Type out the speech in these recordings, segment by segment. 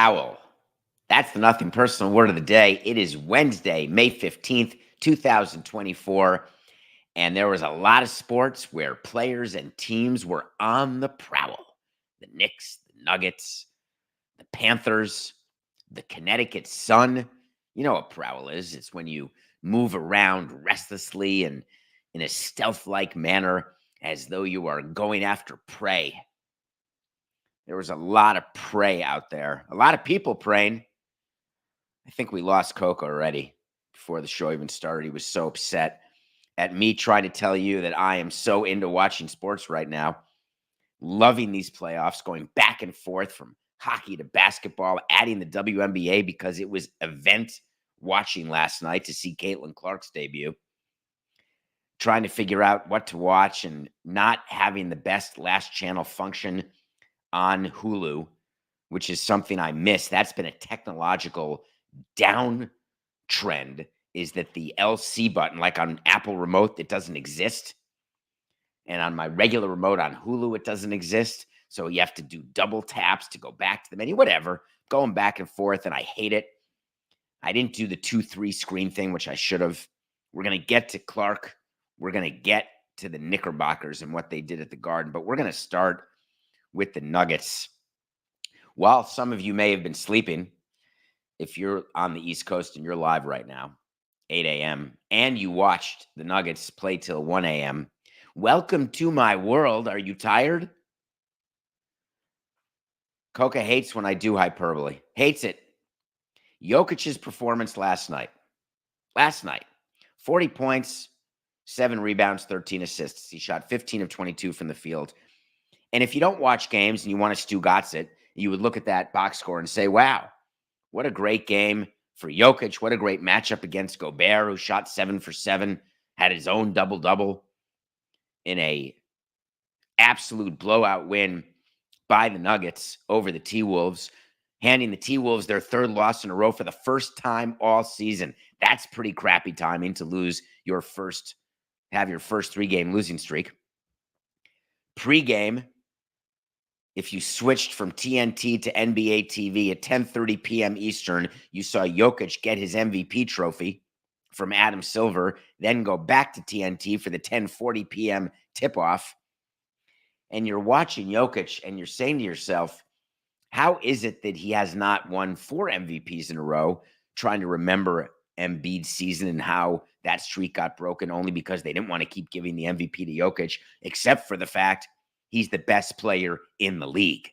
prowl. That's the nothing personal word of the day. It is Wednesday, May 15th, 2024. And there was a lot of sports where players and teams were on the prowl. The Knicks, the Nuggets, the Panthers, the Connecticut Sun. You know what prowl is. It's when you move around restlessly and in a stealth-like manner as though you are going after prey. There was a lot of prey out there. A lot of people praying. I think we lost Coco already before the show even started. He was so upset at me trying to tell you that I am so into watching sports right now. Loving these playoffs, going back and forth from hockey to basketball, adding the WNBA because it was event watching last night to see Caitlin Clark's debut. Trying to figure out what to watch and not having the best last channel function on Hulu, which is something I miss. That's been a technological downtrend, is that the LC button, like on Apple remote, it doesn't exist. And on my regular remote on Hulu, it doesn't exist. So you have to do double taps to go back to the menu, whatever, going back and forth. And I hate it. I didn't do the 2-3 screen thing, which I should have. We're going to get to Clark. We're going to get to the Knickerbockers and what they did at the Garden. But we're going to start with the Nuggets. While some of you may have been sleeping, if you're on the East Coast and you're live right now, 8 a.m., and you watched the Nuggets play till 1 a.m., welcome to my world. Are you tired? Coca hates when I do hyperbole. Hates it. Jokic's performance last night. 40 points, 7 rebounds, 13 assists. He shot 15 of 22 from the field. And if you don't watch games and you want to Stu Gossett, you would look at that box score and say, wow, what a great game for Jokic. What a great matchup against Gobert, who shot 7 for 7, had his own double-double in a absolute blowout win by the Nuggets over the T-Wolves, handing the T-Wolves their third loss in a row for the first time all season. That's pretty crappy timing to have your first 3-game losing streak. Pre-game, if you switched from TNT to NBA TV at 10:30 p.m. Eastern, you saw Jokic get his MVP trophy from Adam Silver, then go back to TNT for the 10:40 p.m. tip-off. And you're watching Jokic and you're saying to yourself, how is it that he has not won 4 MVPs in a row? Trying to remember Embiid's season and how that streak got broken only because they didn't want to keep giving the MVP to Jokic, except for the fact he's the best player in the league.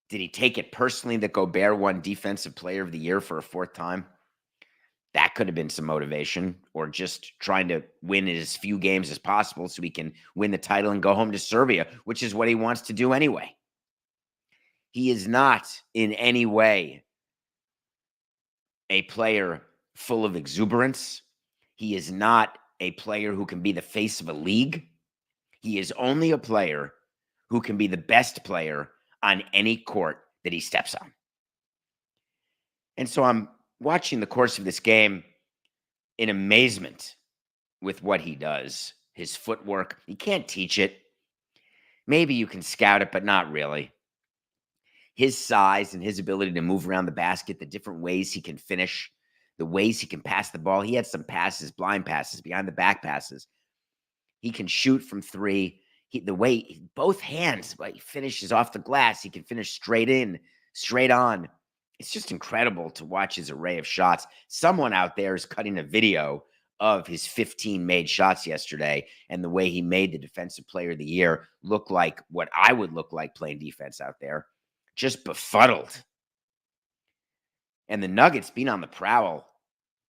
Did he take it personally that Gobert won Defensive Player of the Year for a 4th time? That could have been some motivation, or just trying to win as few games as possible so he can win the title and go home to Serbia, which is what he wants to do anyway. He is not in any way a player full of exuberance. He is not a player who can be the face of a league. He is only a player who can be the best player on any court that he steps on. And so I'm watching the course of this game in amazement with what he does. His footwork, you can't teach it. Maybe you can scout it, but not really. His size and his ability to move around the basket, the different ways he can finish, the ways he can pass the ball. He had some passes, blind passes, behind the back passes. He can shoot from 3. Both hands, he finishes off the glass. He can finish straight in, straight on. It's just incredible to watch his array of shots. Someone out there is cutting a video of his 15 made shots yesterday, and the way he made the Defensive Player of the Year look like what I would look like playing defense out there. Just befuddled. And the Nuggets being on the prowl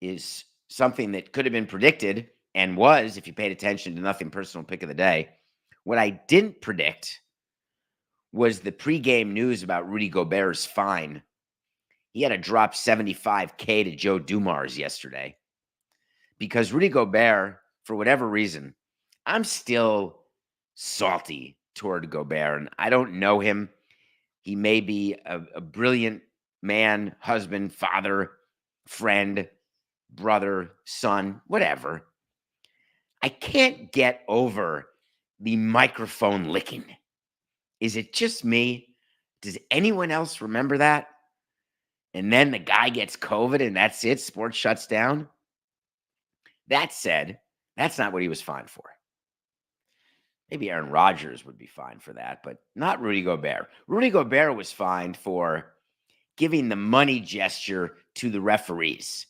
is something that could have been predicted, and was, if you paid attention to Nothing Personal Pick of the Day. What I didn't predict was the pregame news about Rudy Gobert's fine. He had to drop $75K to Joe Dumars yesterday because Rudy Gobert, for whatever reason, I'm still salty toward Gobert, and I don't know him. He may be a brilliant man, husband, father, friend, brother, son, whatever. I can't get over the microphone licking. Is it just me? Does anyone else remember that? And then the guy gets COVID and that's it. Sports shuts down. That said, that's not what he was fined for. Maybe Aaron Rodgers would be fined for that, but not Rudy Gobert. Rudy Gobert was fined for giving the money gesture to the referees.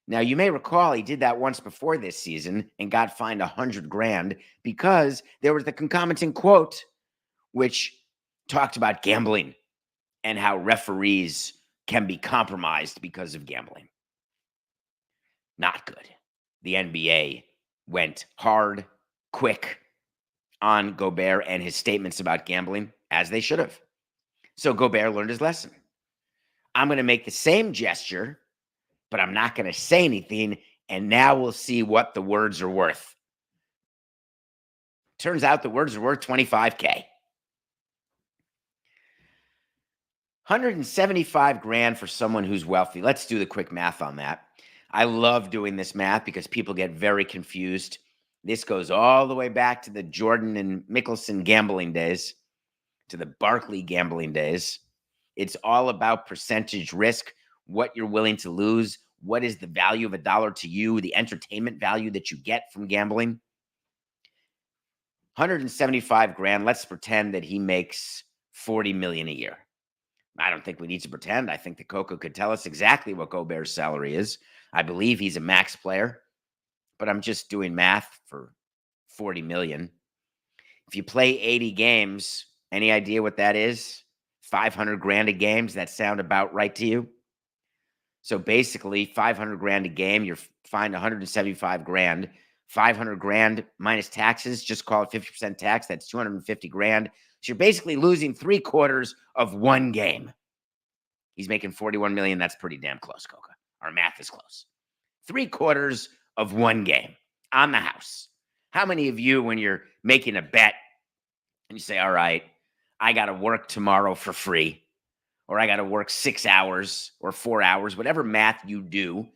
Now, you may recall he did that once before this season and got fined $100,000 because there was the concomitant quote, which talked about gambling and how referees can be compromised because of gambling. Not good. The NBA went hard, quick on Gobert and his statements about gambling, as they should have. So Gobert learned his lesson. I'm going to make the same gesture, but I'm not going to say anything, and now we'll see what the words are worth. Turns out the words are worth $25K. $175,000 for someone who's wealthy. Let's do the quick math on that. I love doing this math because people get very confused. This goes all the way back to the Jordan and Mickelson gambling days, to the Barkley gambling days. It's all about percentage risk, what you're willing to lose, what is the value of a dollar to you, the entertainment value that you get from gambling. $175,000. Let's pretend that he makes $40 million a year. I don't think we need to pretend. I think that Coco could tell us exactly what Gobert's salary is. I believe he's a max player, but I'm just doing math for $40 million. If you play 80 games, any idea what that is? $500,000 a game. Does that sound about right to you? So basically, $500,000 a game, you're fined $175,000. $500,000 minus taxes, just call it 50% tax. That's $250,000. So you're basically losing 3/4 of one game. He's making $41 million. That's pretty damn close, Coca. Our math is close. 3/4 of one game on the house. How many of you, when you're making a bet and you say, all right, I got to work tomorrow for free, or I got to work 6 hours or 4 hours, whatever math you do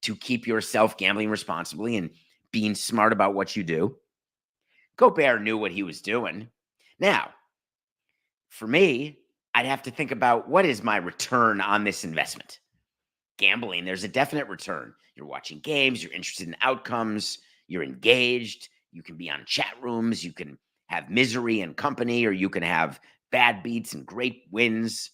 to keep yourself gambling responsibly and being smart about what you do. Gobert knew what he was doing. Now, for me, I'd have to think about what is my return on this investment. Gambling, there's a definite return. You're watching games, you're interested in outcomes, you're engaged, you can be on chat rooms, you can have misery and company, or you can have bad beats and great wins.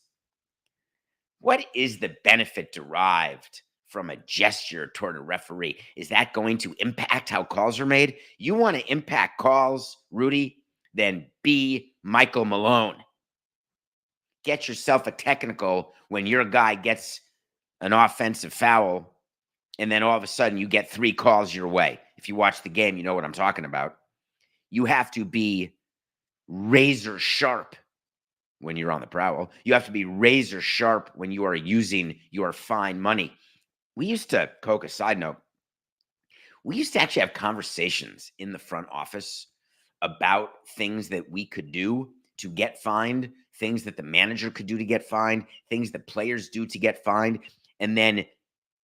What is the benefit derived from a gesture toward a referee? Is that going to impact how calls are made? You want to impact calls, Rudy? Then be Michael Malone. Get yourself a technical when your guy gets an offensive foul, and then all of a sudden you get 3 calls your way. If you watch the game, you know what I'm talking about. You have to be razor sharp when you're on the prowl. You have to be razor sharp when you are using your fine money. We used to, Coca, side note, we used to actually have conversations in the front office about things that we could do to get fined, things that the manager could do to get fined, things that players do to get fined, and then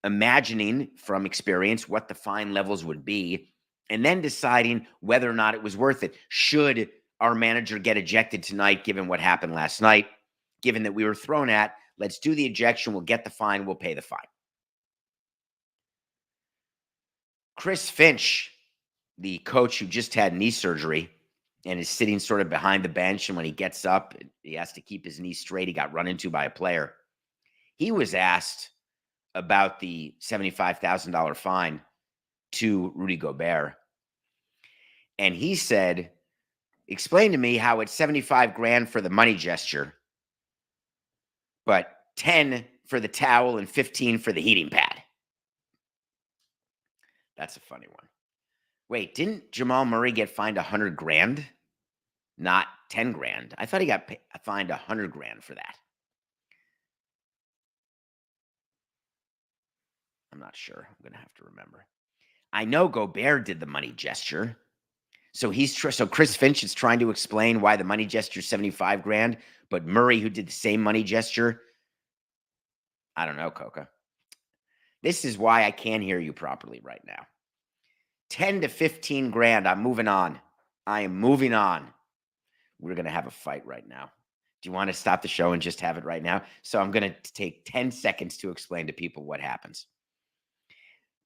imagining from experience what the fine levels would be, and then deciding whether or not it was worth it. Should our manager get ejected tonight, given what happened last night, given that we were thrown at, let's do the ejection, we'll get the fine, we'll pay the fine. Chris Finch, the coach who just had knee surgery and is sitting sort of behind the bench, and when he gets up, he has to keep his knee straight. He got run into by a player. He was asked about the $75,000 fine to Rudy Gobert. And he said, explain to me how it's $75,000 for the money gesture, but 10 for the towel and 15 for the heating pad. That's a funny one. Wait, didn't Jamal Murray get fined $100,000? Not $10,000. I thought he got fined $100,000 for that. I'm not sure. I'm going to have to remember. I know Gobert did the money gesture. So so Chris Finch is trying to explain why the money gesture is $75,000, but Murray, who did the same money gesture, I don't know, Coca. This is why I can't hear you properly right now. 10 to 15 grand. I'm moving on. I am moving on. We're going to have a fight right now. Do you want to stop the show and just have it right now? So I'm going to take 10 seconds to explain to people what happens.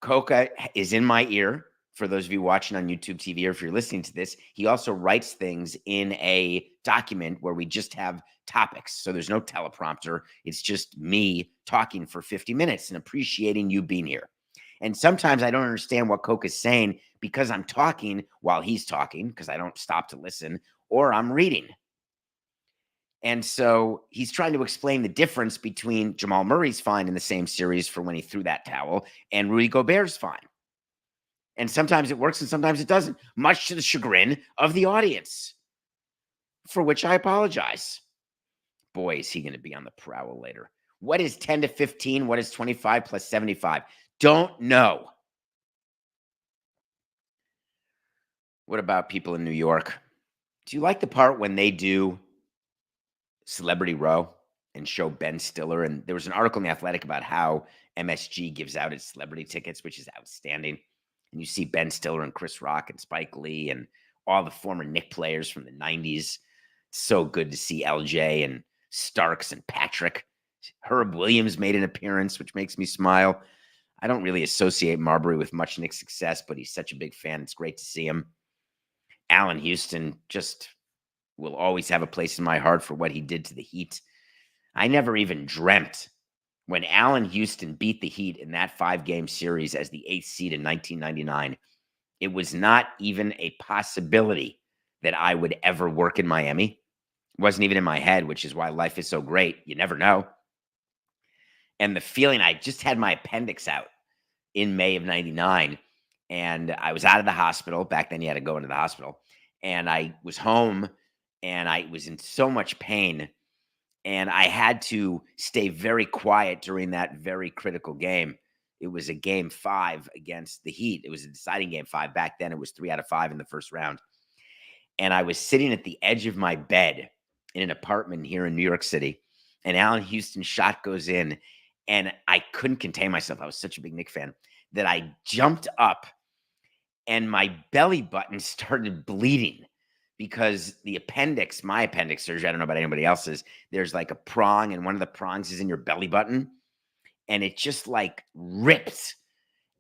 Coca is in my ear. For those of you watching on YouTube TV, or if you're listening to this, he also writes things in a document where we just have topics. So there's no teleprompter. It's just me talking for 50 minutes and appreciating you being here. And sometimes I don't understand what Coke is saying because I'm talking while he's talking, because I don't stop to listen, or I'm reading. And so he's trying to explain the difference between Jamal Murray's fine in the same series for when he threw that towel and Rudy Gobert's fine. And sometimes it works and sometimes it doesn't, much to the chagrin of the audience, for which I apologize. Boy, is he going to be on the prowl later. What is 10 to 15? What is 25 plus 75? Don't know. What about people in New York? Do you like the part when they do Celebrity Row and show Ben Stiller? And there was an article in The Athletic about how MSG gives out its celebrity tickets, which is outstanding. And you see Ben Stiller and Chris Rock and Spike Lee and all the former Knicks players from the 90s. So good to see LJ and Starks and Patrick. Herb Williams made an appearance, which makes me smile. I don't really associate Marbury with much Knicks success, but he's such a big fan. It's great to see him. Allen Houston just will always have a place in my heart for what he did to the Heat. I never even dreamt when Allen Houston beat the Heat in that 5-game series as the 8th seed in 1999. It was not even a possibility that I would ever work in Miami. It wasn't even in my head, which is why life is so great. You never know. And the feeling, I just had my appendix out in May of 99, and I was out of the hospital. Back then you had to go into the hospital. And I was home, and I was in so much pain, and I had to stay very quiet during that very critical game. It was a game 5 against the Heat. It was a deciding game 5. Back then it was 3 out of 5 in the first round. And I was sitting at the edge of my bed in an apartment here in New York City, and Allen Houston's shot goes in, and I couldn't contain myself. I was such a big Knicks fan that I jumped up, and my belly button started bleeding because the appendix, my appendix surgery, I don't know about anybody else's, there's like a prong, and one of the prongs is in your belly button, and it just like ripped,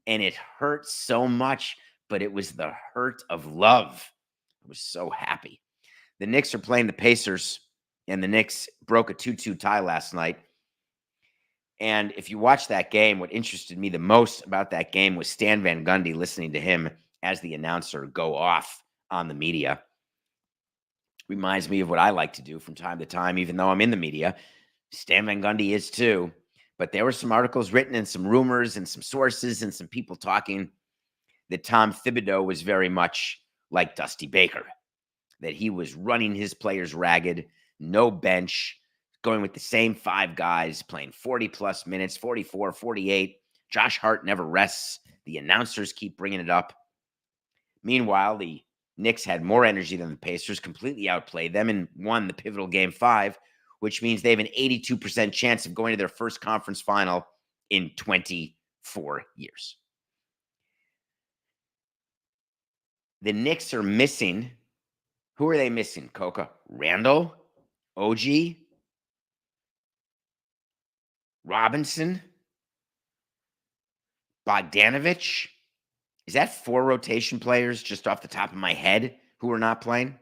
and it hurt so much, but it was the hurt of love. I was so happy. The Knicks are playing the Pacers, and the Knicks broke a 2-2 tie last night. And if you watch that game, what interested me the most about that game was Stan Van Gundy, listening to him as the announcer go off on the media. Reminds me of what I like to do from time to time, even though I'm in the media. Stan Van Gundy is too. But there were some articles written and some rumors and some sources and some people talking that Tom Thibodeau was very much like Dusty Baker, that he was running his players ragged, no bench, going with the same 5 guys, playing 40-plus minutes, 44, 48. Josh Hart never rests. The announcers keep bringing it up. Meanwhile, the Knicks had more energy than the Pacers, completely outplayed them, and won the pivotal Game 5, which means they have an 82% chance of going to their first conference final in 24 years. The Knicks are missing. Who are they missing, Coca? Randall? OG? Robinson? Bogdanovich? Is that 4 rotation players just off the top of my head who are not playing?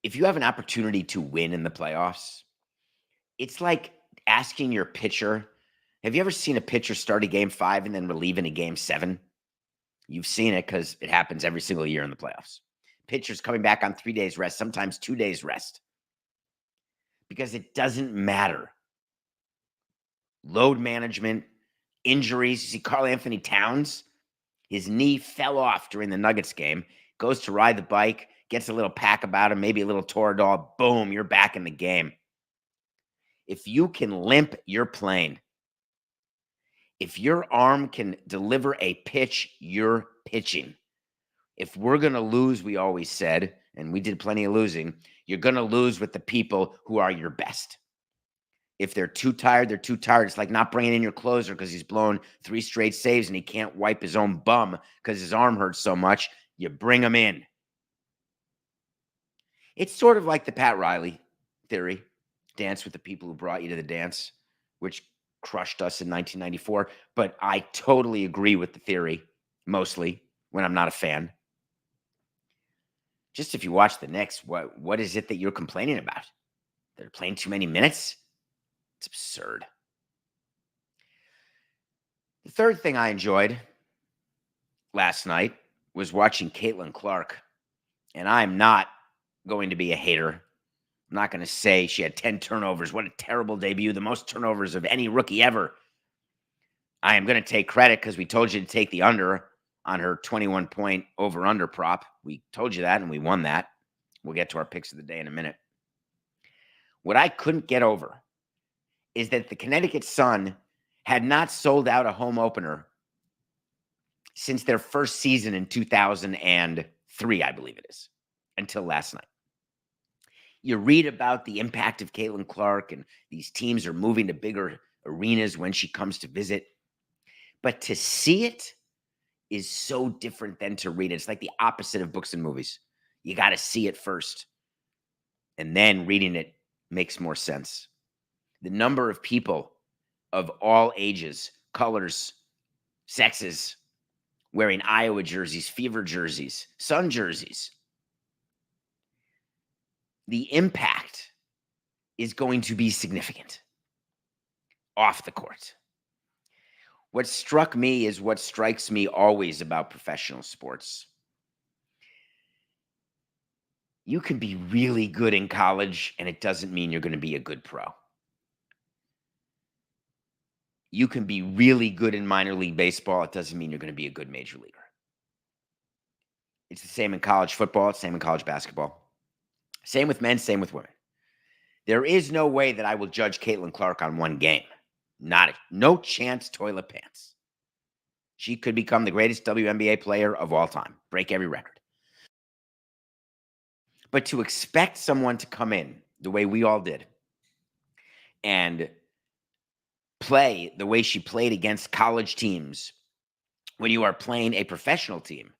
If you have an opportunity to win in the playoffs, it's like asking your pitcher. Have you ever seen a pitcher start a Game 5 and then relieve in a Game 7? You've seen it because it happens every single year in the playoffs. Pitchers coming back on 3 days rest, sometimes 2 days rest. Because it doesn't matter. Load management, injuries. You see Karl Anthony Towns, his knee fell off during the Nuggets game, goes to ride the bike, gets a little pack about him, maybe a little Toradol, boom, you're back in the game. If you can limp, you're playing. If your arm can deliver a pitch, you're pitching. If we're going to lose, we always said, and we did plenty of losing, you're going to lose with the people who are your best. If they're too tired, they're too tired. It's like not bringing in your closer because he's blown 3 straight saves and he can't wipe his own bum because his arm hurts so much. You bring him in. It's sort of like the Pat Riley theory, dance with the people who brought you to the dance, which crushed us in 1994. But I totally agree with the theory, mostly when I'm not a fan. Just if you watch the Knicks, what is it that you're complaining about? They're playing too many minutes? It's absurd. The third thing I enjoyed last night was watching Caitlin Clark. And I'm not going to be a hater. I'm not going to say she had 10 turnovers. What a terrible debut. The most turnovers of any rookie ever. I am going to take credit because we told you to take the under on her 21-point over-under prop. We told you that, and we won that. We'll get to our picks of the day in a minute. What I couldn't get over is that the Connecticut Sun had not sold out a home opener since their first season in 2003, I believe it is, until last night. You read about the impact of Caitlin Clark, and these teams are moving to bigger arenas when she comes to visit. But to see it is so different than to read it. It's like the opposite of books and movies. You got to see it first, and then reading it makes more sense. The number of people of all ages, colors, sexes, wearing Iowa jerseys, Fever jerseys, Sun jerseys. The impact is going to be significant off the court. What struck me is what strikes me always about professional sports. You can be really good in college, and it doesn't mean you're going to be a good pro. You can be really good in minor league baseball. It doesn't mean you're going to be a good major leaguer. It's the same in college football. It's the same in college basketball. Same with men, same with women. There is no way that I will judge Caitlin Clark on one game. No chance, toilet pants. She could become the greatest WNBA player of all time. Break every record. But to expect someone to come in the way we all did and play the way she played against college teams when you are playing a professional team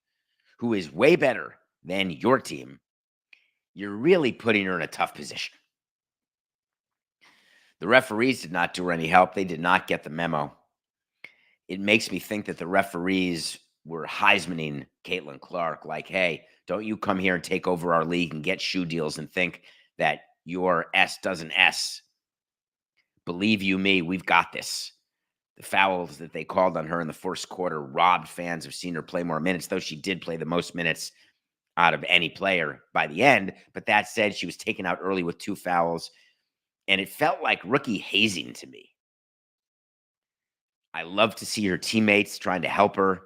who is way better than your team, you're really putting her in a tough position. The referees did not do her any help. They did not get the memo. It makes me think that the referees were Heismaning Caitlin Clark, like, hey, don't you come here and take over our league and get shoe deals and think that your S doesn't S. Believe you me, we've got this. The fouls that they called on her in the first quarter robbed fans of seeing her play more minutes, though she did play the most minutes out of any player by the end. But that said, she was taken out early with 2 fouls, and it felt like rookie hazing to me. I love to see her teammates trying to help her.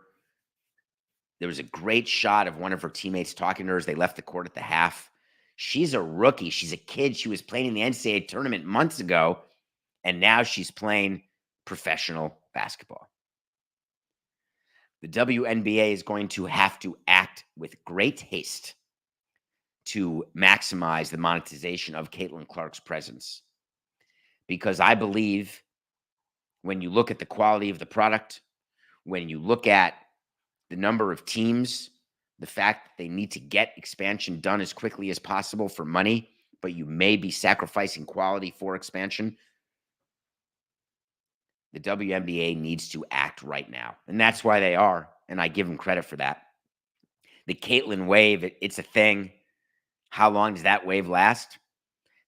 There was a great shot of one of her teammates talking to her as they left the court at the half. She's a rookie. She's a kid. She was playing in the NCAA tournament months ago, and now she's playing professional basketball. The WNBA is going to have to act with great haste to maximize the monetization of Caitlin Clark's presence. Because I believe when you look at the quality of the product, when you look at the number of teams, the fact that they need to get expansion done as quickly as possible for money, but you may be sacrificing quality for expansion, the WNBA needs to act right now. And that's why they are, and I give them credit for that. The Caitlin wave, it's a thing. How long does that wave last?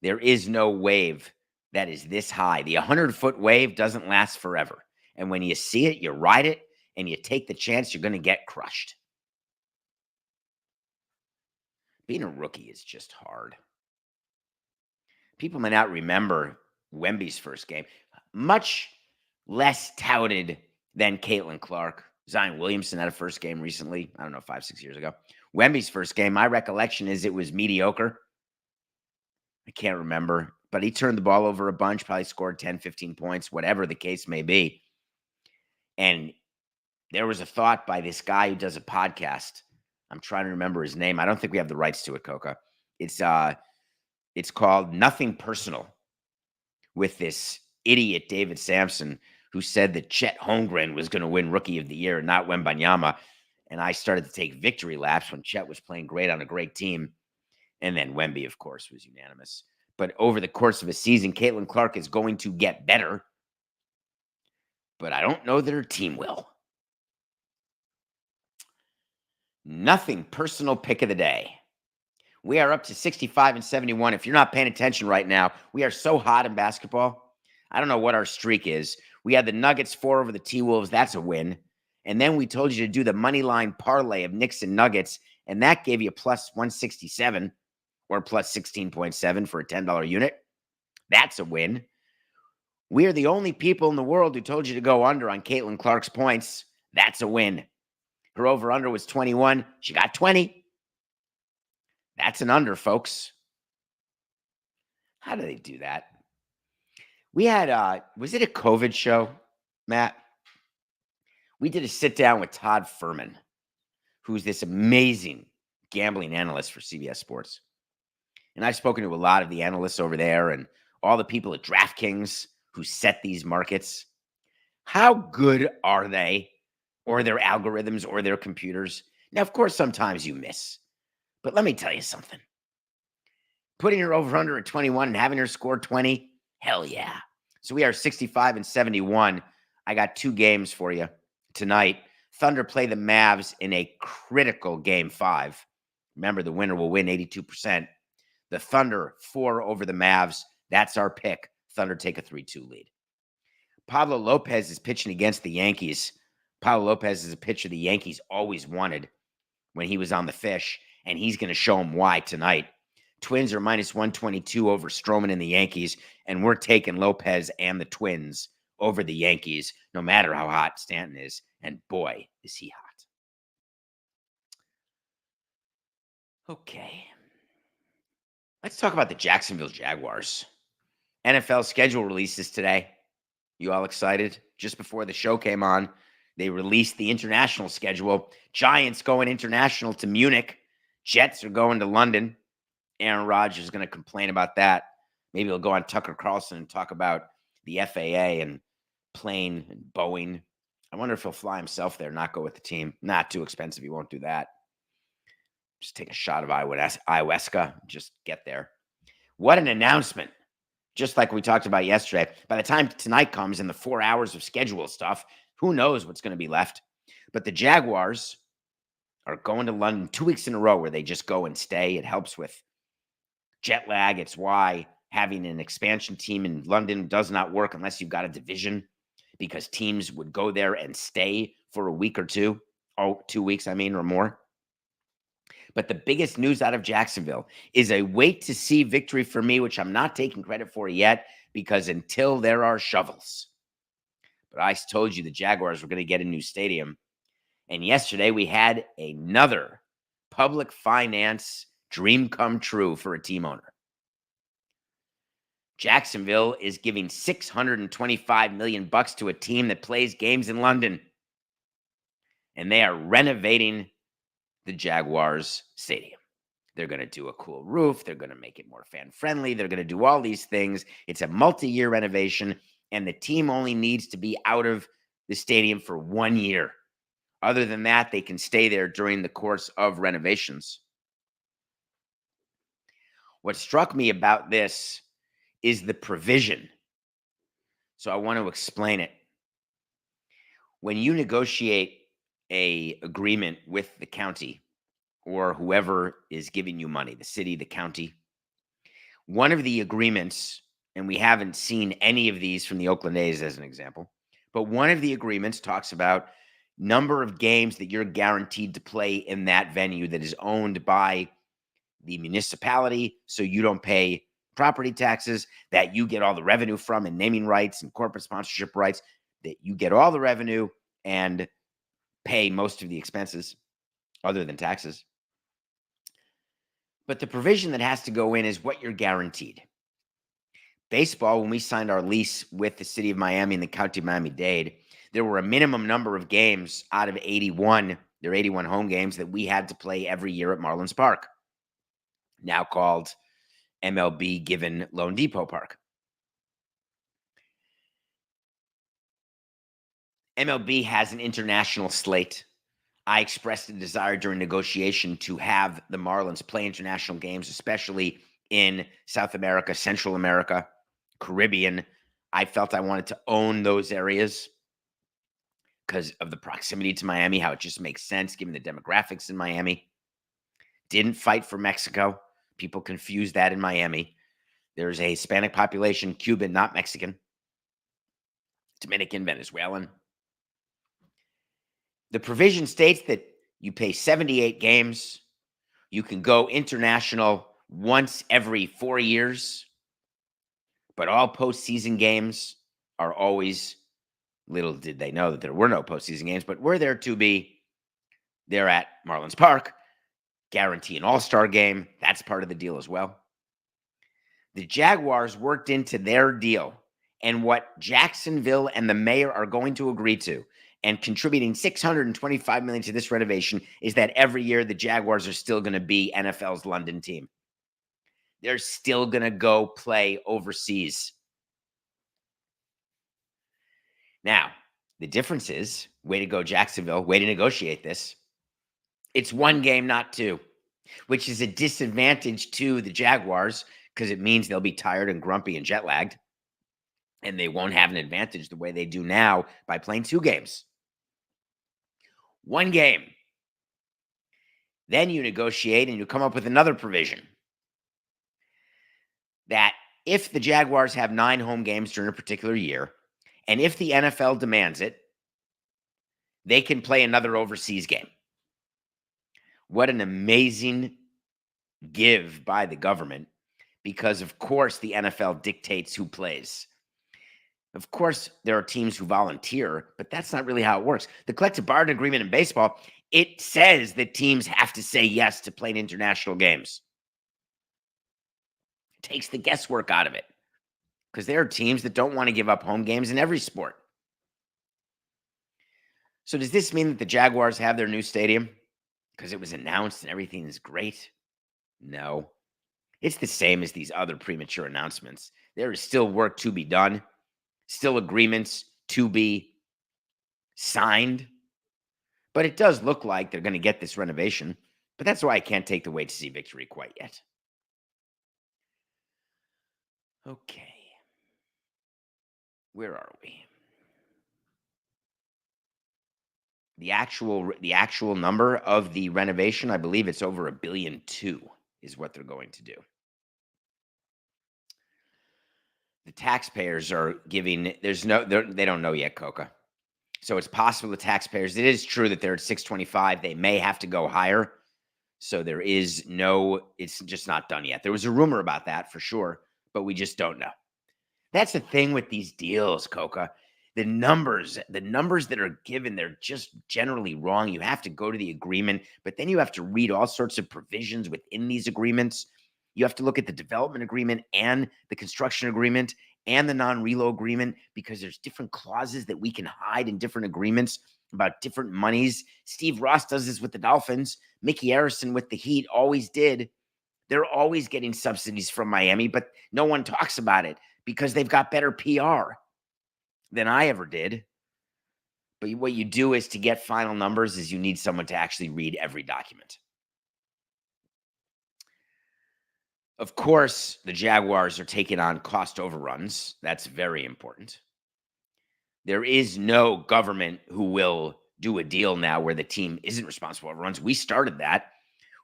There is no wave that is this high. The 100-foot wave doesn't last forever. And when you see it, you ride it, and you take the chance you're going to get crushed. Being a rookie is just hard. People may not remember Wemby's first game. Much less touted than Caitlin Clark. Zion Williamson had a first game recently. I don't know, 5-6 years ago. Wemby's first game, my recollection is it was mediocre. I can't remember. But he turned the ball over a bunch, probably scored 10, 15 points, whatever the case may be. And there was a thought by this guy who does a podcast. I'm trying to remember his name. I don't think we have the rights to it, Coca. It's called Nothing Personal, with this idiot David Samson, who said that Chet Holmgren was going to win Rookie of the Year, not Wembanyama. And I started to take victory laps when Chet was playing great on a great team. And then Wemby, of course, was unanimous. But over the course of a season, Caitlin Clark is going to get better. But I don't know that her team will. Nothing personal pick of the day. We are up to 65 and 71. If you're not paying attention right now, we are so hot in basketball. I don't know what our streak is. We had the Nuggets 4 over the T-Wolves. That's a win. And then we told you to do the money line parlay of Knicks and Nuggets, and that gave you plus 167 or plus 16.7 for a $10 unit. That's a win. We are the only people in the world who told you to go under on Caitlin Clark's points. That's a win. Her over-under was 21. She got 20. That's an under, folks. How do they do that? We had, was it a COVID show, Matt? We did a sit down with Todd Furman, who's this amazing gambling analyst for CBS Sports. And I've spoken to a lot of the analysts over there and all the people at DraftKings who set these markets. How good are they, or their algorithms, or their computers? Now, of course, sometimes you miss. But let me tell you something. Putting her over under at 21 and having her score 20, hell yeah. So we are 65 and 71. I got 2 games for you tonight. Thunder play the Mavs in a critical game 5. Remember, the winner will win 82%. The Thunder 4 over the Mavs. That's our pick. Thunder take a 3-2 lead. Pablo Lopez is pitching against the Yankees. Pablo Lopez is a pitcher the Yankees always wanted when he was on the Fish, and he's going to show them why tonight. Twins are minus 122 over Stroman and the Yankees, and we're taking Lopez and the Twins over the Yankees, no matter how hot Stanton is. And boy, is he hot. Okay. Let's talk about the Jacksonville Jaguars. NFL schedule releases today. You all excited? Just before the show came on, they released the international schedule. Giants going international to Munich. Jets are going to London. Aaron Rodgers is going to complain about that. Maybe he'll go on Tucker Carlson and talk about the FAA and plane and Boeing. I wonder if he'll fly himself there, not go with the team. Not too expensive. He won't do that. Just take a shot of ayahuasca. Just get there. What an announcement. Just like we talked about yesterday. By the time tonight comes and the 4 hours of schedule stuff, who knows what's going to be left. But the Jaguars are going to London 2 weeks in a row where they just go and stay. It helps with jet lag. It's why having an expansion team in London does not work unless you've got a division, because teams would go there and stay for a week or two. Oh, 2 weeks, I mean, or more. But the biggest news out of Jacksonville is a wait-to-see victory for me, which I'm not taking credit for yet, because until there are shovels. But I told you the Jaguars were going to get a new stadium. And yesterday we had another public finance dream come true for a team owner. Jacksonville is giving $625 million to a team that plays games in London. And they are renovating the Jaguars stadium. They're going to do a cool roof. They're going to make it more fan-friendly. They're going to do all these things. It's a multi-year renovation, and the team only needs to be out of the stadium for 1 year. Other than that, they can stay there during the course of renovations. What struck me about this is the provision. So I want to explain it. When you negotiate an agreement with the county or whoever is giving you money, the city, the county, one of the agreements, and we haven't seen any of these from the Oakland A's as an example, but one of the agreements talks about number of games that you're guaranteed to play in that venue that is owned by the municipality, so you don't pay property taxes, that you get all the revenue from, and naming rights and corporate sponsorship rights, that you get all the revenue and pay most of the expenses other than taxes. But the provision that has to go in is what you're guaranteed. Baseball, when we signed our lease with the city of Miami and the county of Miami-Dade, there were a minimum number of games out of 81, there are 81 home games that we had to play every year at Marlins Park, now called MLB Given Lone Depot Park. MLB has an international slate. I expressed a desire during negotiation to have the Marlins play international games, especially in South America, Central America, Caribbean. I felt I wanted to own those areas because of the proximity to Miami, how it just makes sense given the demographics in Miami. Didn't fight for Mexico. People confuse that in Miami. There's a Hispanic population, Cuban, not Mexican, Dominican, Venezuelan. The provision states that you play 78 games. You can go international once every 4 years, but all postseason games are always, little did they know that there were no postseason games, but were there to be. They're at Marlins Park, guarantee an all-star game. That's part of the deal as well. The Jaguars worked into their deal, and what Jacksonville and the mayor are going to agree to, and contributing $625 million to this renovation, is that every year the Jaguars are still going to be NFL's London team. They're still going to go play overseas. Now, the difference is, way to go, Jacksonville, way to negotiate this. It's one game, not two, which is a disadvantage to the Jaguars because it means they'll be tired and grumpy and jet lagged, and they won't have an advantage the way they do now by playing 2 games. 1 game. Then you negotiate and you come up with another provision that if the Jaguars have 9 home games during a particular year, and if the NFL demands it, they can play another overseas game. What an amazing give by the government, because of course the NFL dictates who plays. Of course, there are teams who volunteer, but that's not really how it works. The collective bargaining agreement in baseball, it says that teams have to say yes to playing international games. It takes the guesswork out of it because there are teams that don't want to give up home games in every sport. So does this mean that the Jaguars have their new stadium because it was announced and everything is great? No. It's the same as these other premature announcements. There is still work to be done, still agreements to be signed. But it does look like they're going to get this renovation. But that's why I can't take the wait to see victory quite yet. Okay. Where are we? The actual number of the renovation, I believe it's over $1.2 billion is what they're going to do. The taxpayers are giving, they don't know yet, Coca. So it's possible the taxpayers, it is true that they're at 625. They may have to go higher. So there is it's just not done yet. There was a rumor about that for sure, but we just don't know. That's the thing with these deals, Coca. The numbers that are given, they're just generally wrong. You have to go to the agreement, but then you have to read all sorts of provisions within these agreements. You have to look at the development agreement and the construction agreement and the non-reload agreement because there's different clauses that we can hide in different agreements about different monies. Steve Ross does this with the Dolphins. Mickey Harrison with the Heat always did. They're always getting subsidies from Miami, but no one talks about it because they've got better PR than I ever did. But what you do is to get final numbers is you need someone to actually read every document. Of course, the Jaguars are taking on cost overruns. That's very important. There is no government who will do a deal now where the team isn't responsible for overruns. We started that.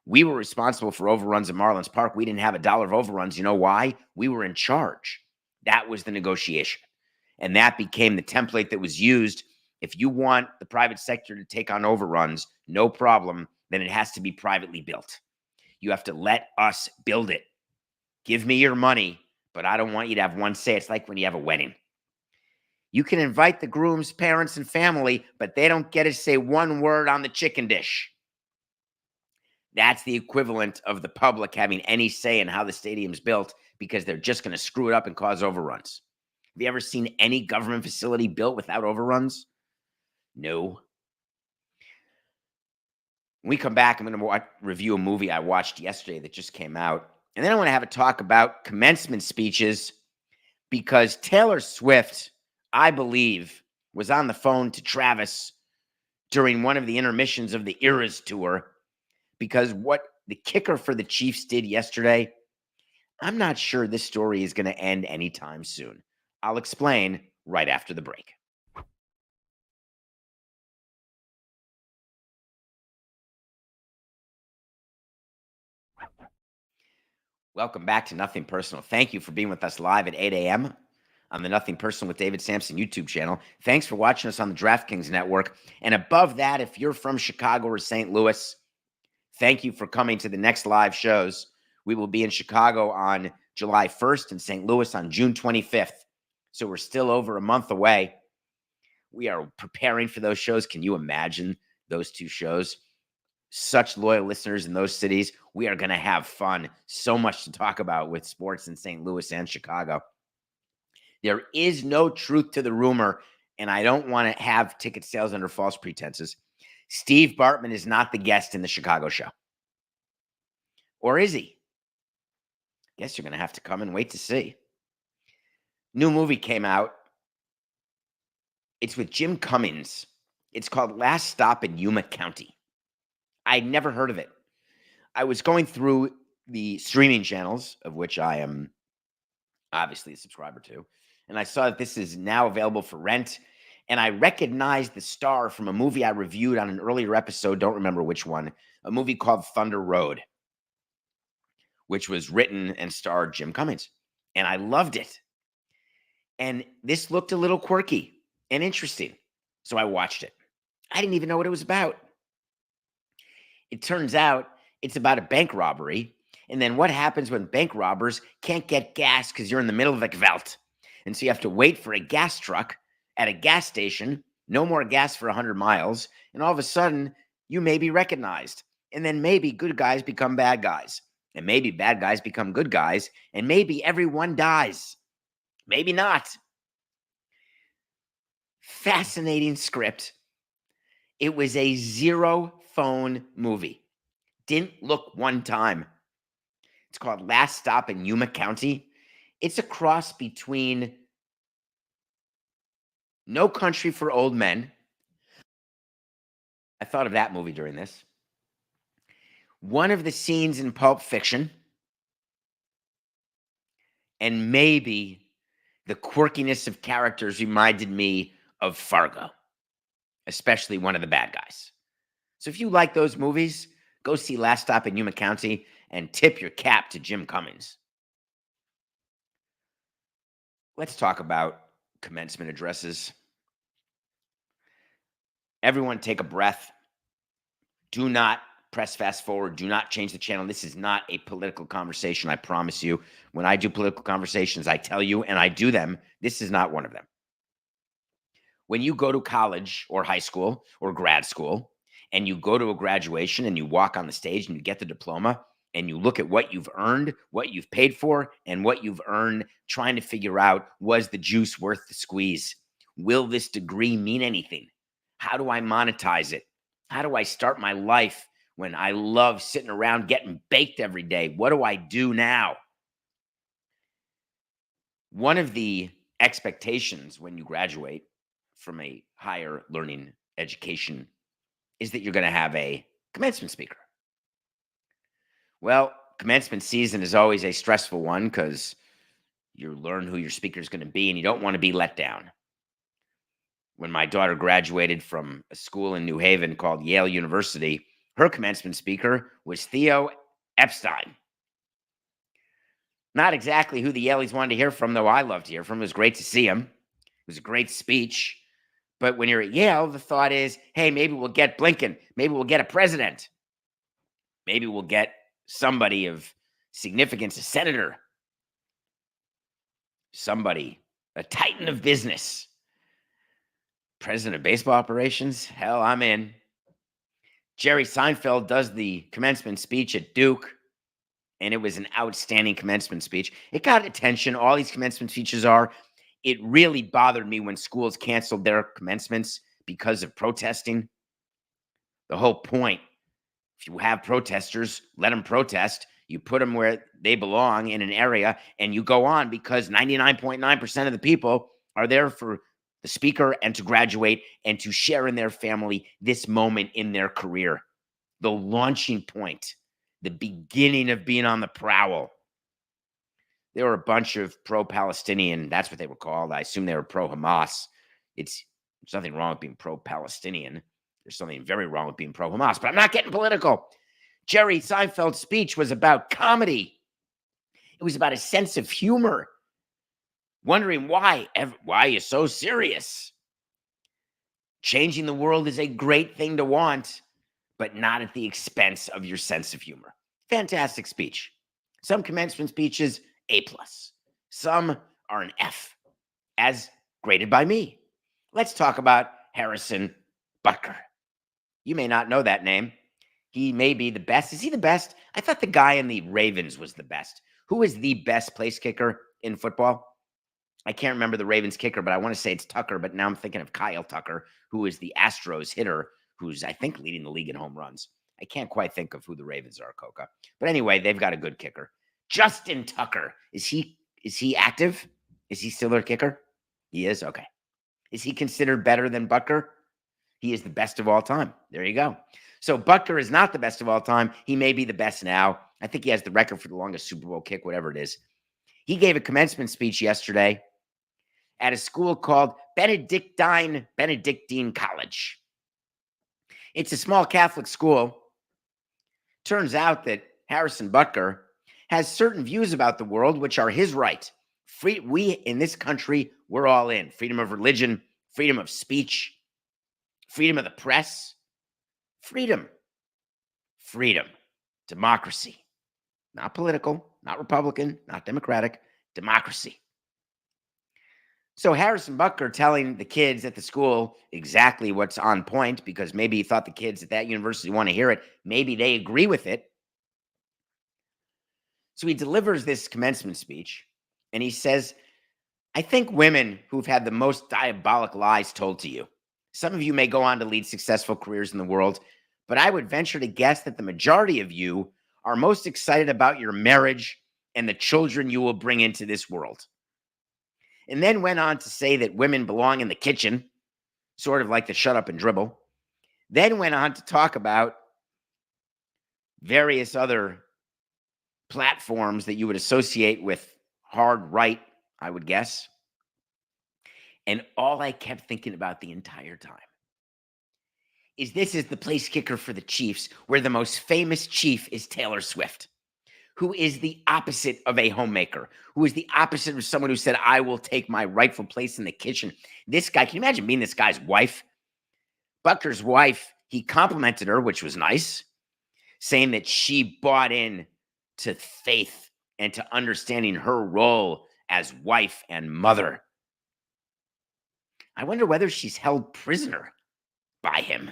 We were responsible for overruns at Marlins Park. We didn't have $1 of overruns. You know why? We were in charge. That was the negotiation. And that became the template that was used. If you want the private sector to take on overruns, no problem, then it has to be privately built. You have to let us build it. Give me your money, but I don't want you to have one say. It's like when you have a wedding. You can invite the groom's parents and family, but they don't get to say one word on the chicken dish. That's the equivalent of the public having any say in how the stadium's built because they're just going to screw it up and cause overruns. Have you ever seen any government facility built without overruns? No. When we come back, I'm going to review a movie I watched yesterday that just came out. And then I want to have a talk about commencement speeches because Taylor Swift, I believe, was on the phone to Travis during one of the intermissions of the Eras tour, because what the kicker for the Chiefs did yesterday, I'm not sure this story is going to end anytime soon. I'll explain right after the break. Welcome back to Nothing Personal. Thank you for being with us live at 8 a.m. on the Nothing Personal with David Samson YouTube channel. Thanks for watching us on the DraftKings Network. And above that, if you're from Chicago or St. Louis, thank you for coming to the next live shows. We will be in Chicago on July 1st and St. Louis on June 25th. So we're still over a month away. We are preparing for those shows. Can you imagine those two shows? Such loyal listeners in those cities. We are going to have fun. So much to talk about with sports in St. Louis and Chicago. There is no truth to the rumor, and I don't want to have ticket sales under false pretenses. Steve Bartman is not the guest in the Chicago show. Or is he? Guess you're going to have to come and wait to see. New movie came out. It's with Jim Cummings. It's called Last Stop in Yuma County. I'd never heard of it. I was going through the streaming channels, of which I am obviously a subscriber to, and I saw that this is now available for rent. And I recognized the star from a movie I reviewed on an earlier episode, don't remember which one, a movie called Thunder Road, which was written and starred Jim Cummings. And I loved it. And this looked a little quirky and interesting. So I watched it. I didn't even know what it was about. It turns out it's about a bank robbery. And then what happens when bank robbers can't get gas because you're in the middle of a veldt. And so you have to wait for a gas truck at a gas station, no more gas for 100 miles. And all of a sudden, you may be recognized. And then maybe good guys become bad guys. And maybe bad guys become good guys. And maybe everyone dies. Maybe not. Fascinating script. It was a zero phone movie. Didn't look one time. It's called Last Stop in Yuma County. It's a cross between No Country for Old Men. I thought of that movie during this. One of the scenes in Pulp Fiction. And maybe the quirkiness of characters reminded me of Fargo, especially one of the bad guys. So if you like those movies, go see Last Stop in Yuma County and tip your cap to Jim Cummings. Let's talk about commencement addresses. Everyone take a breath. Do not press fast forward. Do not change the channel. This is not a political conversation, I promise you. When I do political conversations, I tell you, and I do them. This is not one of them. When you go to college or high school or grad school, and you go to a graduation and you walk on the stage and you get the diploma and you look at what you've earned, what you've paid for, and what you've earned, trying to figure out, was the juice worth the squeeze? Will this degree mean anything? How do I monetize it? How do I start my life when I love sitting around getting baked every day? What do I do now? One of the expectations when you graduate from a higher learning education is that you're going to have a commencement speaker. Well, commencement season is always a stressful one because you learn who your speaker is going to be and you don't want to be let down. When my daughter graduated from a school in New Haven called Yale University, her commencement speaker was Theo Epstein. Not exactly who the Yaleys wanted to hear from, though I loved to hear from. It was great to see him. It was a great speech. But when you're at Yale, the thought is, hey, maybe we'll get Blinken. Maybe we'll get a president. Maybe we'll get somebody of significance, a senator. Somebody, a titan of business. President of baseball operations? Hell, I'm in. Jerry Seinfeld does the commencement speech at Duke, and it was an outstanding commencement speech. It got attention. All these commencement speeches are. It really bothered me when schools canceled their commencements because of protesting. The whole point, if you have protesters, let them protest. You put them where they belong in an area, and you go on because 99.9% of the people are there for the speaker, and to graduate and to share in their family this moment in their career, the launching point, the beginning of being on the prowl. There were a bunch of pro-Palestinian, that's what they were called. I assume they were pro-Hamas. There's nothing wrong with being pro-Palestinian. There's something very wrong with being pro-Hamas, but I'm not getting political. Jerry Seinfeld's speech was about comedy. It was about a sense of humor. Wondering why are you so serious? Changing the world is a great thing to want, but not at the expense of your sense of humor. Fantastic speech. Some commencement speeches, A+. Some are an F, as graded by me. Let's talk about Harrison Butker. You may not know that name. He may be the best. Is he the best? I thought the guy in the Ravens was the best. Who is the best place kicker in football? I can't remember the Ravens kicker, but I want to say it's Tucker, but now I'm thinking of Kyle Tucker, who is the Astros hitter, who's, I think, leading the league in home runs. I can't quite think of who the Ravens are, Coca. But anyway, they've got a good kicker. Justin Tucker. Is he active? Is he still their kicker? He is? Okay. Is he considered better than Butker? He is the best of all time. There you go. So Butker is not the best of all time. He may be the best now. I think he has the record for the longest Super Bowl kick, whatever it is. He gave a commencement speech yesterday at a school called Benedictine College. It's a small Catholic school. Turns out that Harrison Butker has certain views about the world, which are his right. We in this country, we're all in. Freedom of religion, freedom of speech, freedom of the press, freedom, democracy. Not political, not Republican, not Democratic, democracy. So Harrison Butker telling the kids at the school exactly what's on point, because maybe he thought the kids at that university want to hear it. Maybe they agree with it. So he delivers this commencement speech, and he says, I think women who've had the most diabolic lies told to you. Some of you may go on to lead successful careers in the world, but I would venture to guess that the majority of you are most excited about your marriage and the children you will bring into this world. And then went on to say that women belong in the kitchen, sort of like the shut up and dribble. Then went on to talk about various other platforms that you would associate with hard right, I would guess. And all I kept thinking about the entire time is this is the place kicker for the Chiefs, where the most famous chief is Taylor Swift, who is the opposite of a homemaker, who is the opposite of someone who said, I will take my rightful place in the kitchen. This guy, can you imagine being this guy's wife? Butker's wife, he complimented her, which was nice, saying that she bought in to faith and to understanding her role as wife and mother. I wonder whether she's held prisoner by him.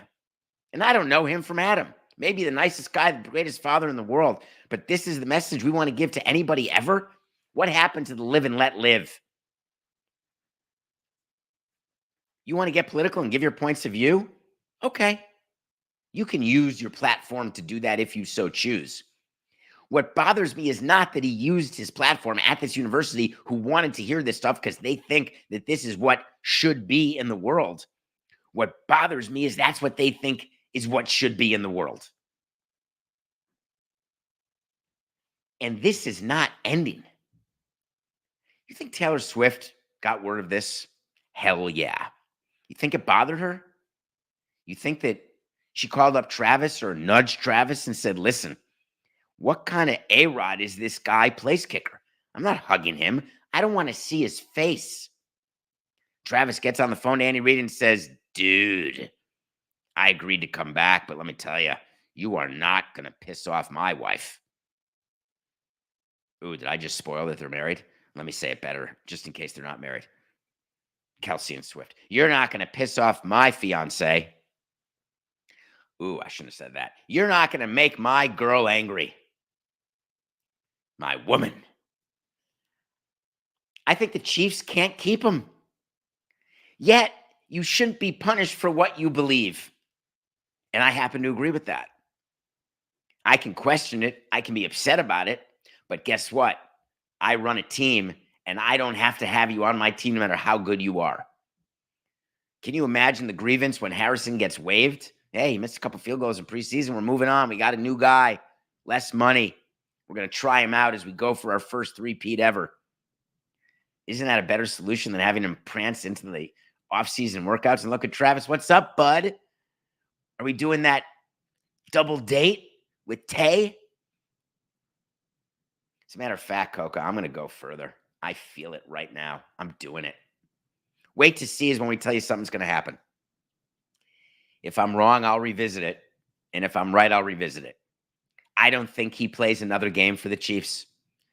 And I don't know him from Adam. Maybe the nicest guy, the greatest father in the world. But this is the message we want to give to anybody ever? What happened to the live and let live? You want to get political and give your points of view? Okay. You can use your platform to do that if you so choose. What bothers me is not that he used his platform at this university who wanted to hear this stuff because they think that this is what should be in the world. What bothers me is that's what they think is what should be in the world. And this is not ending. You think Taylor Swift got word of this? Hell yeah. You think it bothered her? You think that she called up Travis or nudged Travis and said, listen, what kind of A-Rod is this guy place kicker? I'm not hugging him. I don't want to see his face. Travis gets on the phone to Andy Reid and says, dude, I agreed to come back, but let me tell you, you are not going to piss off my wife. Ooh, did I just spoil that they're married? Let me say it better, just in case they're not married. Kelsey and Swift. You're not going to piss off my fiance. Ooh, I shouldn't have said that. You're not going to make my girl angry. My woman. I think the Chiefs can't keep him. Yet, you shouldn't be punished for what you believe. And I happen to agree with that. I can question it. I can be upset about it. But guess what? I run a team, and I don't have to have you on my team no matter how good you are. Can you imagine the grievance when Harrison gets waived? Hey, he missed a couple field goals in preseason. We're moving on. We got a new guy, less money. We're going to try him out as we go for our first three-peat ever. Isn't that a better solution than having him prance into the off-season workouts? And look at Travis. What's up, bud? Are we doing that double date with Tay? As a matter of fact, Coca, I'm going to go further. I feel it right now. I'm doing it. Wait to see is when we tell you something's going to happen. If I'm wrong, I'll revisit it. And if I'm right, I'll revisit it. I don't think he plays another game for the Chiefs,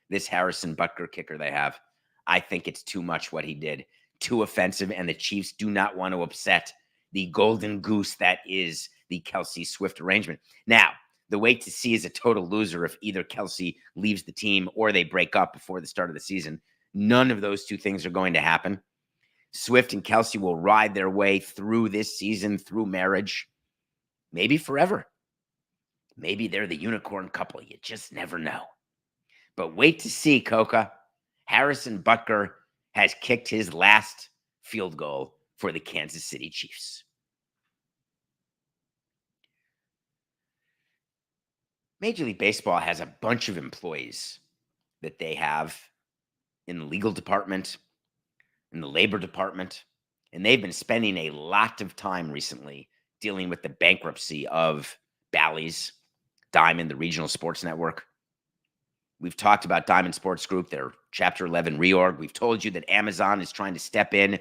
this Harrison Butker kicker they have. I think it's too much what he did. Too offensive, and the Chiefs do not want to upset the golden goose that is the Kelsey Swift arrangement. Now, the wait to see is a total loser if either Kelsey leaves the team or they break up before the start of the season. None of those two things are going to happen. Swift and Kelsey will ride their way through this season, through marriage, maybe forever. Maybe they're the unicorn couple. You just never know. But wait to see, Coca. Harrison Butker has kicked his last field goal for the Kansas City Chiefs. Major League Baseball has a bunch of employees that they have in the legal department, in the labor department, and they've been spending a lot of time recently dealing with the bankruptcy of Bally's, Diamond, the regional sports network. We've talked about Diamond Sports Group, their Chapter 11 reorg. We've told you that Amazon is trying to step in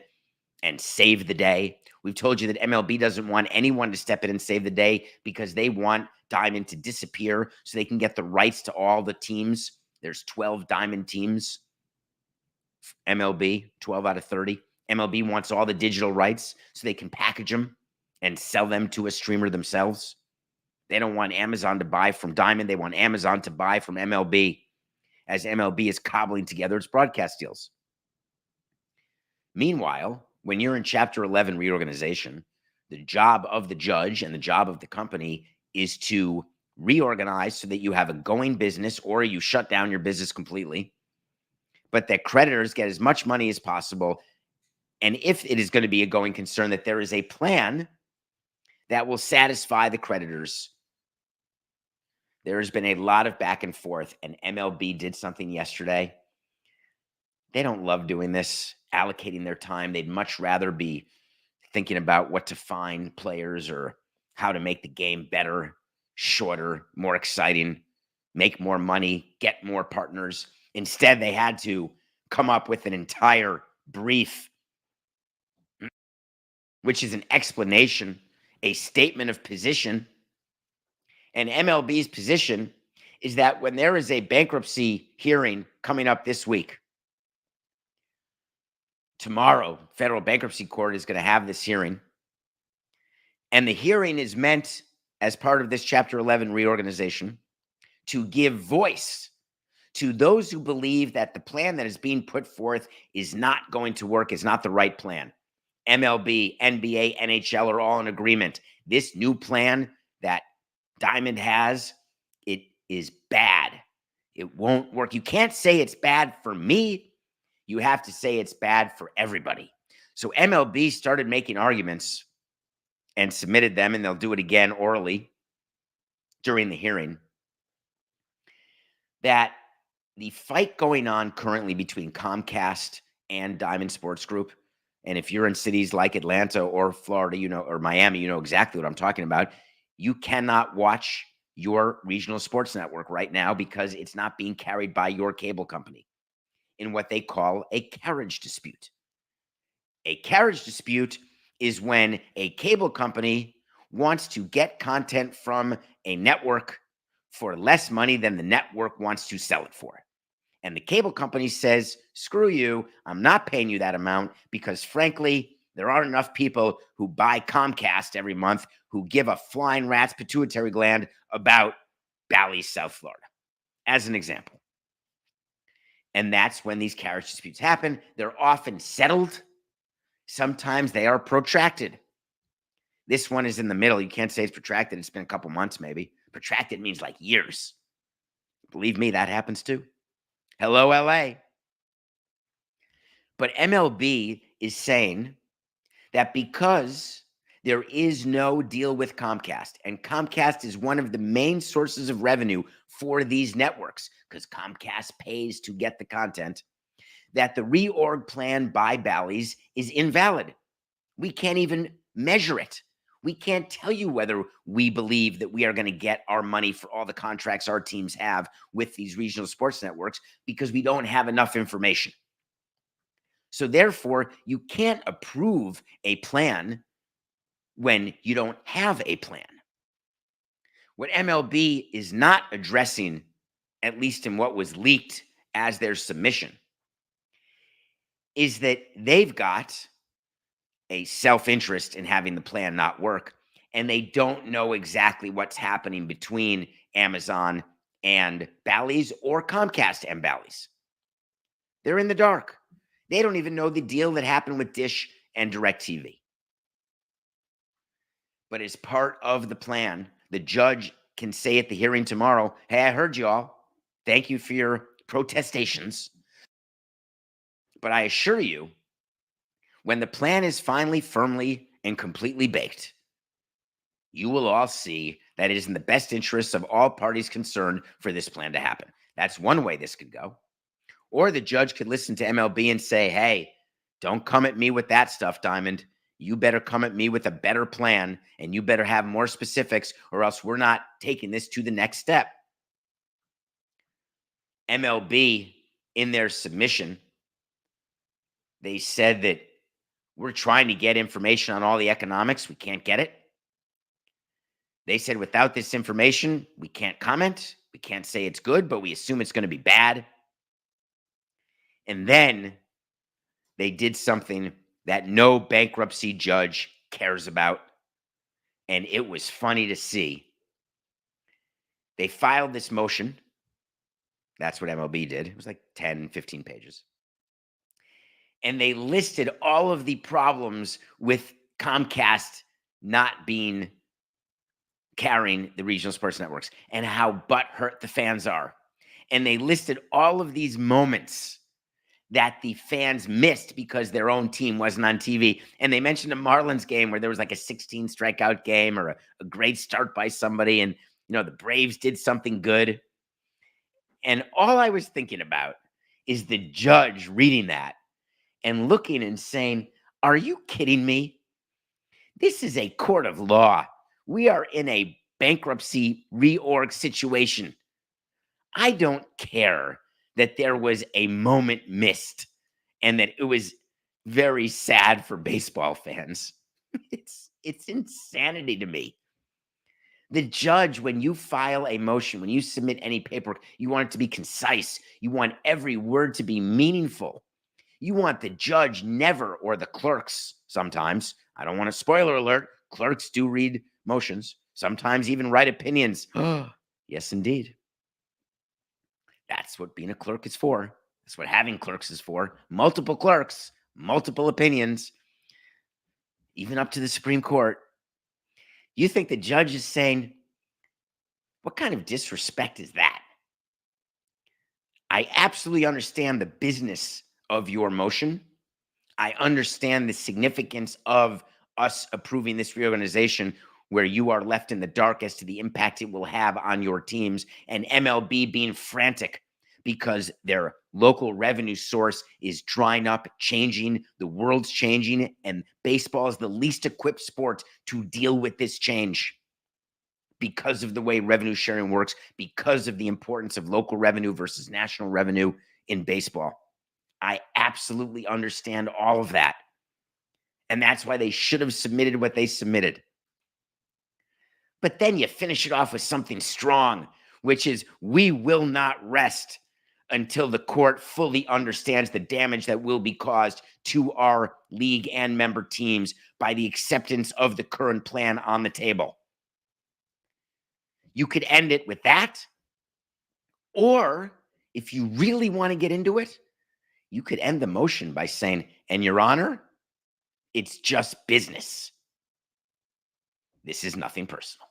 and save the day. We've told you that MLB doesn't want anyone to step in and save the day because they want Diamond to disappear so they can get the rights to all the teams. There's 12 Diamond teams. MLB, 12 out of 30. MLB wants all the digital rights so they can package them and sell them to a streamer themselves. They don't want Amazon to buy from Diamond. They want Amazon to buy from MLB as MLB is cobbling together its broadcast deals. Meanwhile, when you're in Chapter 11 reorganization, the job of the judge and the job of the company is to reorganize so that you have a going business or you shut down your business completely, but that creditors get as much money as possible. And if it is going to be a going concern, that there is a plan that will satisfy the creditors. There has been a lot of back and forth, and MLB did something yesterday. They don't love doing this, allocating their time. They'd much rather be thinking about what to fine players or how to make the game better, shorter, more exciting, make more money, get more partners. Instead, they had to come up with an entire brief, which is an explanation, a statement of position. And MLB's position is that when there is a bankruptcy hearing coming up this week, tomorrow, federal bankruptcy court is going to have this hearing. And the hearing is meant, as part of this Chapter 11 reorganization, to give voice to those who believe that the plan that is being put forth is not going to work, is not the right plan. MLB, NBA, NHL are all in agreement. This new plan that Diamond has, it is bad. It won't work. You can't say it's bad for me. You have to say it's bad for everybody. So MLB started making arguments and submitted them, and they'll do it again orally during the hearing, that the fight going on currently between Comcast and Diamond Sports Group, and if you're in cities like Atlanta or Florida, you know, or Miami, you know exactly what I'm talking about. You cannot watch your regional sports network right now because it's not being carried by your cable company in what they call a carriage dispute. A carriage dispute is when a cable company wants to get content from a network for less money than the network wants to sell it for. And the cable company says, screw you, I'm not paying you that amount because, frankly, there aren't enough people who buy Comcast every month who give a flying rat's pituitary gland about Bally, South Florida, as an example. And that's when these carriage disputes happen. They're often settled. Sometimes they are protracted. This one is in the middle. You can't say it's protracted. It's been a couple months, maybe. Protracted means like years. Believe me, that happens too. Hello, LA. But MLB is saying that because there is no deal with Comcast, and Comcast is one of the main sources of revenue for these networks because Comcast pays to get the content, that the reorg plan by Bally's is invalid. We can't even measure it. We can't tell you whether we believe that we are going to get our money for all the contracts our teams have with these regional sports networks because we don't have enough information. So therefore, you can't approve a plan when you don't have a plan. What MLB is not addressing, at least in what was leaked as their submission, is that they've got a self-interest in having the plan not work, and they don't know exactly what's happening between Amazon and Bally's or Comcast and Bally's. They're in the dark. They don't even know the deal that happened with Dish and DirecTV. But as part of the plan, the judge can say at the hearing tomorrow, hey, I heard y'all. Thank you for your protestations. But I assure you, when the plan is finally firmly and completely baked, you will all see that it is in the best interests of all parties concerned for this plan to happen. That's one way this could go. Or the judge could listen to MLB and say, hey, don't come at me with that stuff, Diamond. You better come at me with a better plan, and you better have more specifics, or else we're not taking this to the next step. MLB, in their submission, they said that we're trying to get information on all the economics. We can't get it. They said without this information, we can't comment. We can't say it's good, but we assume it's going to be bad. And then they did something that no bankruptcy judge cares about. And it was funny to see. They filed this motion. That's what MLB did. It was like 10, 15 pages. And they listed all of the problems with Comcast not carrying the regional sports networks and how butthurt the fans are. And they listed all of these moments that the fans missed because their own team wasn't on TV. And they mentioned a Marlins game where there was like a 16 strikeout game or a great start by somebody. And, the Braves did something good. And all I was thinking about is the judge reading that and looking and saying, are you kidding me? This is a court of law. We are in a bankruptcy reorg situation. I don't care that there was a moment missed and that it was very sad for baseball fans. It's insanity to me. The judge, when you file a motion, when you submit any paperwork, you want it to be concise. You want every word to be meaningful. You want the judge never, or the clerks sometimes, I don't want a spoiler alert, clerks do read motions, sometimes even write opinions. Yes, indeed. That's what being a clerk is for. That's what having clerks is for. Multiple clerks, multiple opinions, even up to the Supreme Court. You think the judge is saying, what kind of disrespect is that? I absolutely understand the business of your motion. I understand the significance of us approving this reorganization where you are left in the dark as to the impact it will have on your teams, and MLB being frantic because their local revenue source is drying up, changing, the world's changing, and baseball is the least equipped sport to deal with this change because of the way revenue sharing works, because of the importance of local revenue versus national revenue in baseball. I absolutely understand all of that. And that's why they should have submitted what they submitted. But then you finish it off with something strong, which is we will not rest until the court fully understands the damage that will be caused to our league and member teams by the acceptance of the current plan on the table. You could end it with that. Or if you really want to get into it, you could end the motion by saying, and Your Honor, it's just business. This is nothing personal.